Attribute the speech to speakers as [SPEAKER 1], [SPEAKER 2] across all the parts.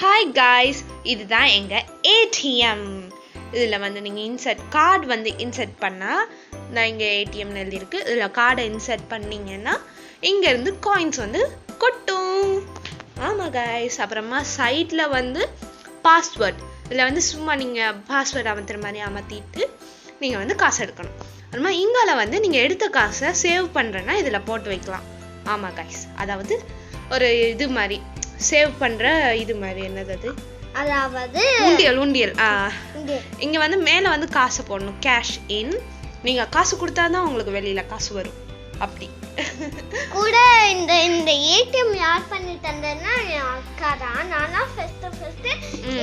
[SPEAKER 1] Hi guys, இதுதான் எங்கள் ATM. இதில் வந்து நீங்கள் கார்டு வந்து இன்சர்ட் பண்ணால், நான் இங்கே ஏடிஎம்னு எழுதியிருக்கு, இதில் கார்டை இன்சர்ட் பண்ணிங்கன்னா இங்கேருந்து காயின்ஸ் வந்து கொட்டும். ஆமாம் காய்ஸ். அப்புறமா சைடில் வந்து பாஸ்வேர்ட், இதில் வந்து சும்மா நீங்கள் பாஸ்வேர்டு அமர்த்துற மாதிரி அமர்த்திட்டு நீங்கள் வந்து காசு எடுக்கணும். அப்புறமா இங்கால வந்து நீங்கள் எடுத்த காசை சேவ் பண்ணுறேன்னா இதில் போட்டு வைக்கலாம். ஆமாம் காய்ஸ், அதாவது ஒரு இது மாதிரி சேவ் பண்ற இது மாதிரி என்னது அது,
[SPEAKER 2] அதாவது
[SPEAKER 1] உண்டியல். இங்க வந்து மேல வந்து காசு போடணும், கேஷ் இன். நீங்க காசு கொடுத்தாதான் உங்களுக்கு வெளியில காசு வரும். அப்படி
[SPEAKER 2] கூட இந்த ஏடிஎம் யார் பண்ணி தந்தேன்னா என் அக்கா தான். நானா ஃபர்ஸ்ட்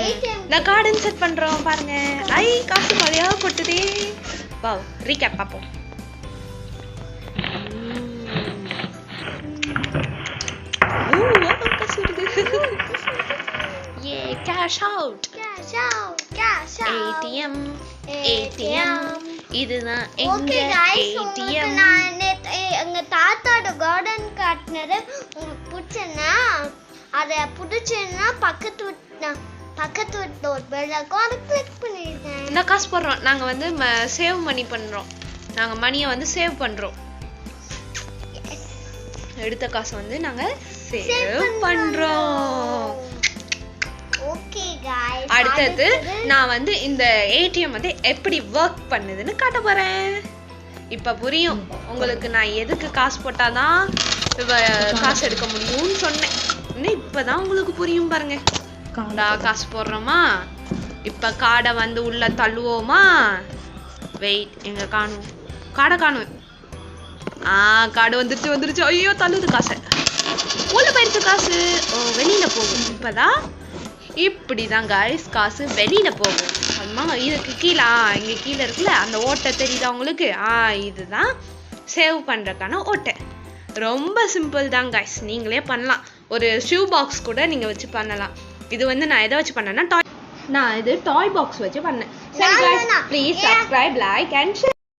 [SPEAKER 2] ஏடிஎம்
[SPEAKER 1] நான் கார்டு இன்சர்ட் பண்றோம் பாருங்க. ஐ காசு மழையா கொட்டுதே. வாவ், ரீகேப் பாப்போம். Yeah, cash out. ATM. இதுதான் எங்க ATM.
[SPEAKER 2] நான் எங்க தாத்தாவோட கார்டன் காட்டினது உங்களுக்கு பிடிச்சனா அதை பிடிச்சேன்னா பக்கத்து ஒரு பெல் இருக்கும், அதை கிளிக் பண்ணிருக்கேன்.
[SPEAKER 1] இந்த காசு போடுறோம், நாங்க வந்து சேவ் மணி பண்றோம். நாங்க மணியை வந்து சேவ் பண்றோம். எடுத்த காசு வந்து நாங்க சேவ் பண்றோம்.
[SPEAKER 2] ஓகே गाइस,
[SPEAKER 1] அடுத்து நான் வந்து இந்த ஏடிஎம் வந்து எப்படி வர்க் பண்ணுதுன்னு காட்ட போறேன். இப்ப புரியும் உங்களுக்கு நான் எதுக்கு காசு போட்டாதான் காசு எடுக்க முடியும்னு சொன்னேன். இப்பதான் உங்களுக்கு புரியும் பாருங்க. காசு போடுறோமா, இப்ப காடை வந்து உள்ள தள்ளுவோமா. வெயிட், எங்க காணும், காடை காணும். காடு வந்துருச்சு. ஐயோ, தள்ளுது காசு. உள்ள போயிருக்கு காசு. வெளியில போகும். இப்பதான் இப்படிதான் காய்ஸ் காசு வெளியில போகும். அம்மா இதுக்கு கீழே இங்க கீழே இருக்குல்ல அந்த ஓட்டை தெரியுதா உங்களுக்கு? இதுதான் சேவ் பண்றதுக்கான ஓட்டை. ரொம்ப சிம்பிள் தான் காய்ஸ், நீங்களே பண்ணலாம். ஒரு ஷூ பாக்ஸ் கூட நீங்க வச்சு பண்ணலாம். இது வந்து நான் எதை வச்சு பண்ணேன்னா நான் இது டாய் பாக்ஸ் வச்சு பண்ணேன். சரி guys, please subscribe, like and share.